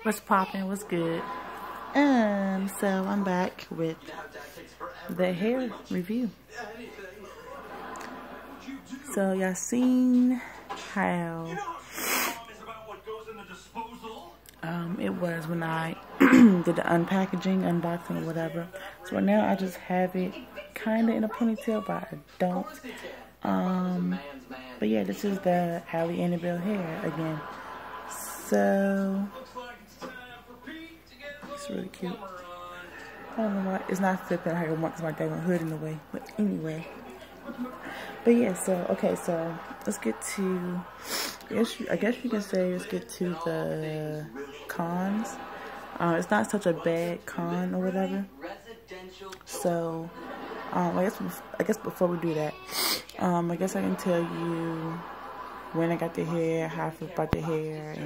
What's poppin'? What's good? So I'm back with the hair review. So y'all seen how it was when I did the unpackaging, unboxing, or whatever. So right now I just have it kind of in a ponytail, but I don't. But yeah, this is the Annabelle Hair again. So it's really cute. I don't know why it's not flipping how I want because my daggone hood in the way. But anyway. But yeah, so okay, so let's get to I guess you can say let's get to the cons. It's not such a bad con or whatever. So I guess before we do that, I guess I can tell you when I got the hair, how I feel about the hair,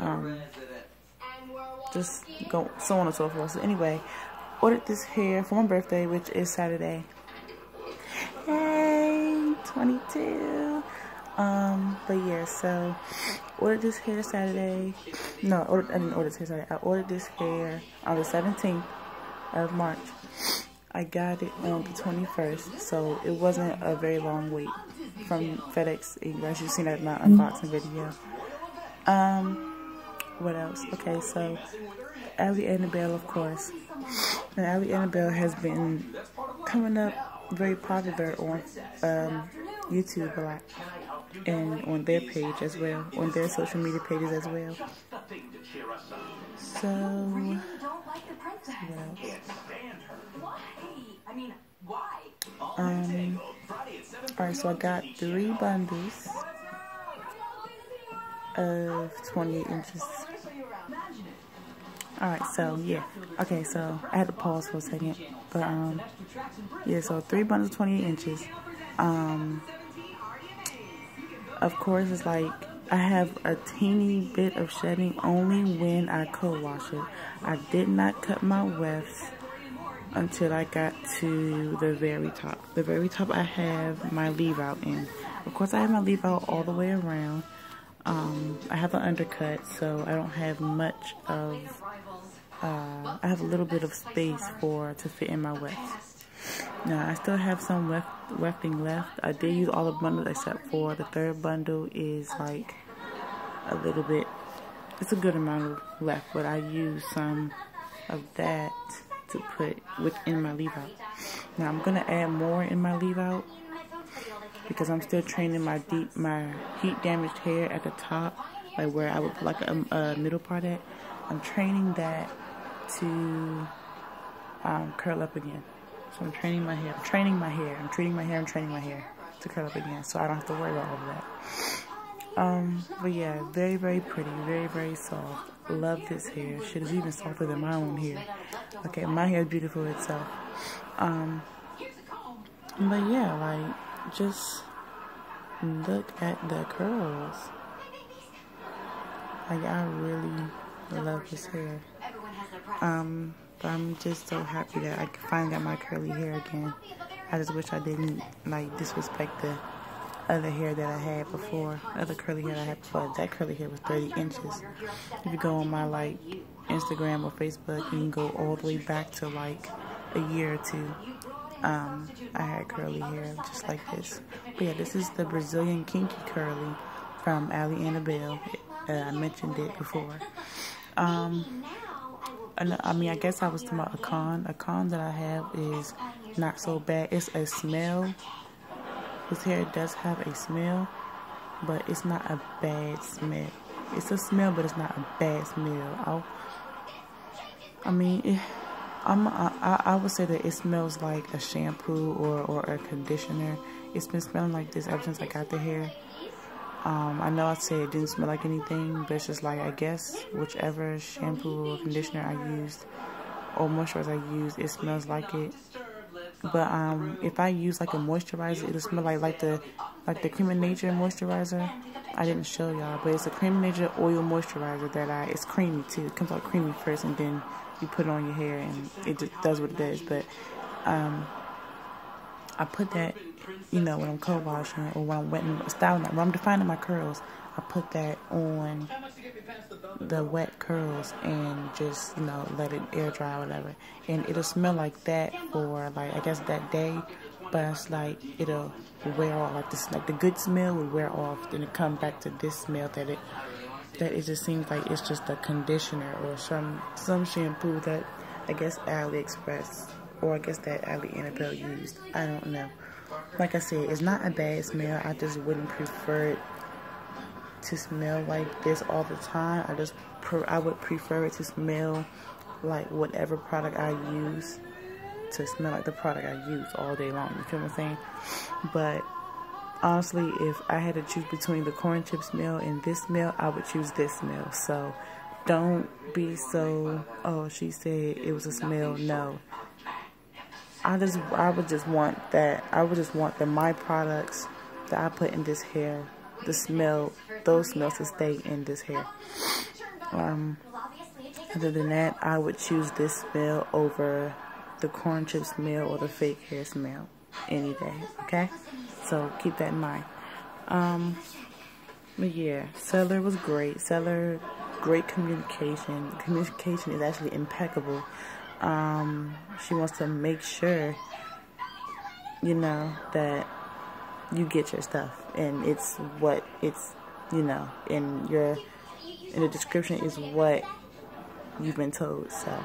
and just go so on and so forth. So anyway, ordered this hair for my birthday, which is Saturday. Hey, 22. But yeah, so ordered this hair Saturday. No, I didn't order this hair Saturday. I ordered this hair on the 17th of March. I got it on the 21st, so it wasn't a very long wait from FedEx. As you've seen that in my unboxing video. What else? Okay, so Annabelle, of course. And Annabelle has been coming up very popular on YouTube a lot, and on their page as well, on their social media pages as well. So, alright, so I got 3 bundles of 28 inches. Alright, so yeah. Okay, so I had to pause for a second. But yeah, so 3 bundles 28 inches. Of course, it's like I have a teeny bit of shedding only when I co-wash it. I did not cut my wefts until I got to the very top. The very top I have my leave out in. Of course, I have my leave out all the way around. I have an undercut, so I don't have much of, I have a little bit of space to fit in my wefts. Now, I still have some wefting left. I did use all the bundles except for the 3rd bundle is like a little bit, it's a good amount left, but I used some of that to put within my leave out. Now, I'm going to add more in my leave out because I'm still training my heat damaged hair at the top, like where I would put like a middle part at. I'm training that to curl up again. So I'm training my hair, treating my hair to curl up again, so I don't have to worry about all of that. But yeah, very, very pretty, very, very soft. Love this hair. Shit is even softer than my own hair. Okay, my hair is beautiful itself. But yeah, like, just look at the curls. Like, I really love this hair. But I'm just so happy that I finally got my curly hair again. I just wish I didn't, like, disrespect the other hair that I had before. The other curly hair I had before. That curly hair was 30 inches. If you go on my, like, Instagram or Facebook, you can go all the way back to, like, a year or 2. I had curly hair just like this. But yeah, this is the Brazilian Kinky Curly from Annabelle. I mentioned it before. I mean, I guess I was talking about a con. A con that I have is not so bad. It's a smell. This hair does have a smell, but it's not a bad smell. It's a smell, but it's not a bad smell. I would say that it smells like a shampoo or a conditioner. It's been smelling like this ever since I got the hair. I know I said it didn't smell like anything, but it's just like, I guess whichever shampoo or conditioner I used or moisturizer I used, it smells like it. But if I use like a moisturizer, it'll smell like the Cream of Nature moisturizer. I didn't show y'all, but it's a Cream of Nature oil moisturizer that it's creamy too. It comes out creamy first, and then you put it on your hair, and it just does what it does. But I put that, you know, when I'm co-washing or when I'm styling, when I'm defining my curls, I put that on the wet curls and just, you know, let it air dry or whatever. And it'll smell like that for, like, I guess that day. But it's like, it'll wear off. Like, this, like the good smell would wear off. Then it come back to this smell that it just seems like it's just a conditioner or some shampoo that I guess Aliexpress or I guess that Annabelle used. I don't know. Like I said, it's not a bad smell. I just wouldn't prefer it to smell like this all the time. I would prefer it to smell like whatever product I use, to smell like the product I use all day long. You feel what I'm saying? But honestly, if I had to choose between the corn chip smell and this smell, I would choose this smell. So don't be so, oh, she said it was a smell. No. I would just want that. I would just want that my products that I put in this hair, the smell, those smells to stay in this hair. Other than that, I would choose this smell over the corn chip smell or the fake hair smell any day. Okay, so keep that in mind. But yeah, seller was great. Seller, great communication. The communication is actually impeccable. She wants to make sure, you know, that you get your stuff, and it's what it's, you know, in the description is what you've been told. So,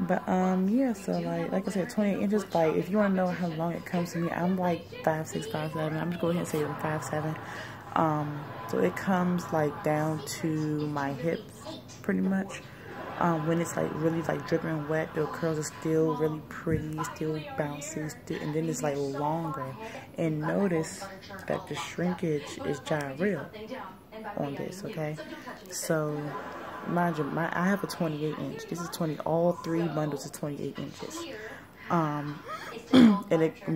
but yeah, so like I said, 28 inches. Like, if you want to know how long it comes to me, I'm like 5'6", 5'7". I'm just go ahead and say I'm 5'7". So it comes like down to my hips, pretty much. When it's like really like dripping wet, the curls are still really pretty, still bouncy, and then it's like longer. And notice that the shrinkage is gyral on this, okay? So mind you, I have a 28 inch. This is 20. All three bundles is 28 inches. And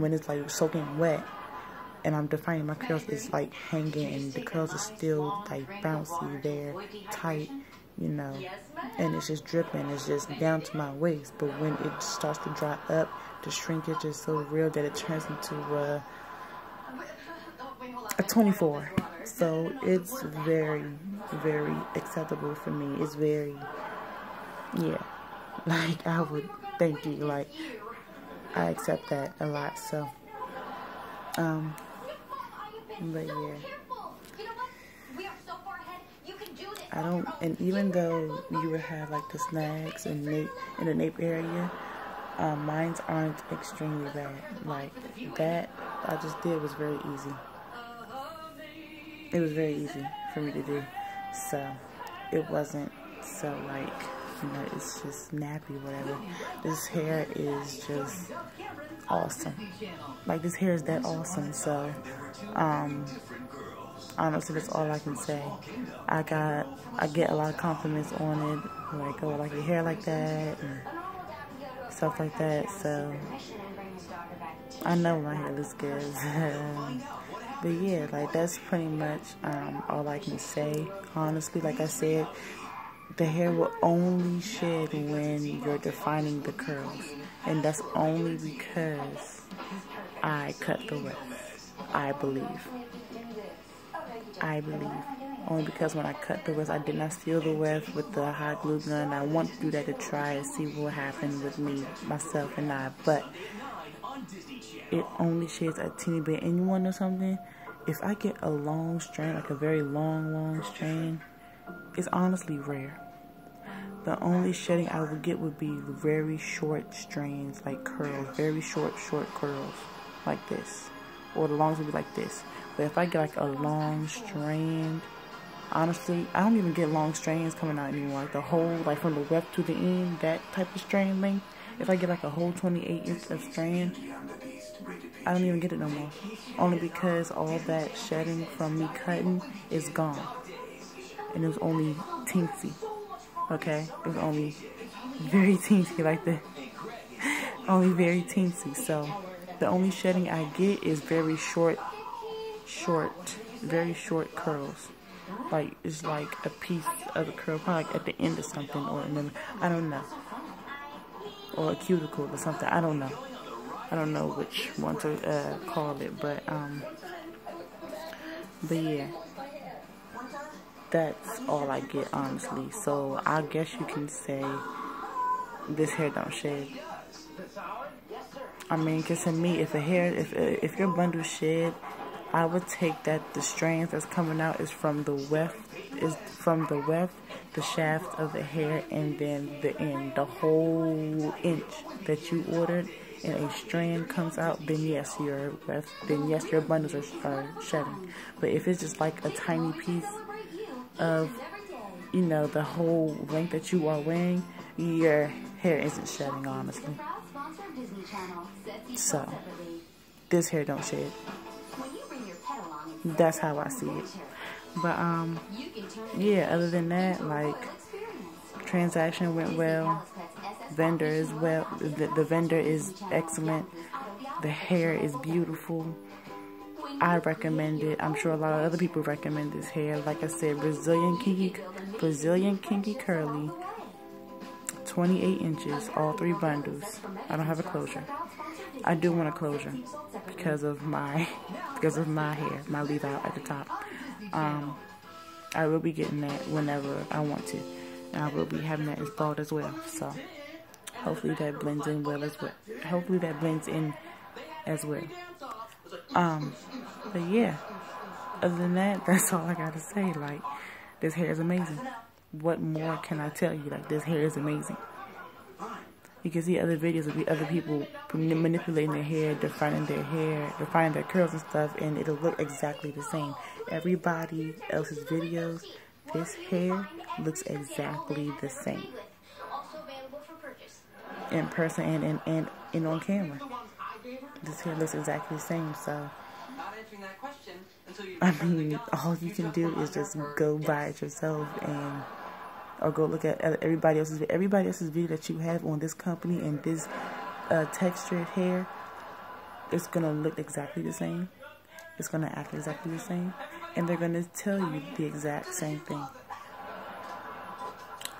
when it's like soaking wet, and I'm defining my curls, it's like hanging, and the curls are still like bouncy there, tight. You know, and it's just dripping, it's just down to my waist. But when it starts to dry up, the shrinkage is so real that it turns into a 24. So it's very, very acceptable for me. It's very, yeah, like I would thank you, like I accept that a lot. So, but yeah. I don't, and even though you would have like the snags and in the nape area, mine aren't extremely bad. Like that I just did was very easy. It was very easy for me to do. So it wasn't so like, you know, it's just nappy, whatever. This hair is just awesome. Like, this hair is that awesome. So, honestly, that's all I can say. I get a lot of compliments on it, like, oh, I like your hair like that, and stuff like that. So I know my hair looks good. But yeah, like, that's pretty much all I can say. Honestly, like I said, the hair will only shed when you're defining the curls, and that's only because I cut the weft. I believe. Only because when I cut the weft, I did not seal the weft with the hot glue gun. I want to do that to try and see what happened with me, myself, and I. But it only sheds a teeny bit. And you want to know something? If I get a long strand, like a very long strand, it's honestly rare. The only shedding I would get would be very short strands, like curls, very short curls, like this. Or the longest would be like this. But if I get like a long strand, honestly, I don't even get long strands coming out anymore. Like the whole, like from the weft to the end, that type of strand length. If I get like a whole 28 inch of strand, I don't even get it no more. Only because all that shedding from me cutting is gone. And it was only teensy. Okay? It was only very teensy like that. Only very teensy. So the only shedding I get is very short, very short curls. Like, it's like a piece of the curl, probably like at the end of something, or in the, I don't know. Or a cuticle or something. I don't know. I don't know which one to call it, but yeah. that's all I get, honestly. So I guess you can say this hair don't shed. I mean, because to me, if your bundle shed, I would take that the strands that's coming out is from the weft, the shaft of the hair, and then the end, the whole inch that you ordered, and a strand comes out, then yes, your bundles are shedding. But if it's just like a tiny piece of, you know, the whole length that you are wearing, your hair isn't shedding, honestly. So this hair don't shed. That's how I see it. But yeah, other than that, like, transaction went well. Vendor is well. The vendor is excellent. The hair is beautiful. I recommend it. I'm sure a lot of other people recommend this hair. Like I said, Brazilian Kinky Curly, 28 inches, all 3 bundles. I don't have a closure. I do want a closure because of my hair, my leave out at the top. I will be getting that whenever I want to, and I will be having that installed as well. So hopefully that blends in well as well. But yeah, other than that, that's all I gotta say. Like, this hair is amazing. What more can I tell you? Like, this hair is amazing. You can see other videos of the other people manipulating their hair, defining their curls and stuff, and it'll look exactly the same. Everybody else's videos, this hair looks exactly the same. In person and on camera. This hair looks exactly the same, so I mean, all you can do is just go buy it yourself, or go look at everybody else's video that you have on this company and this textured hair. It's gonna look exactly the same. It's gonna act exactly the same, and they're gonna tell you the exact same thing.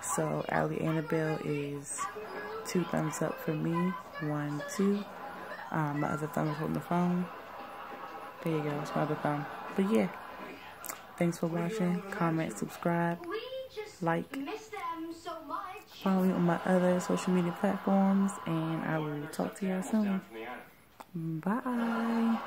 So Annabelle is 2 thumbs up for me. 1, 2. My other thumb is holding the phone. There you go. It's my other thumb. But yeah, thanks for watching. Comment, subscribe, like, follow me on my other social media platforms, and I will talk to y'all soon. Bye.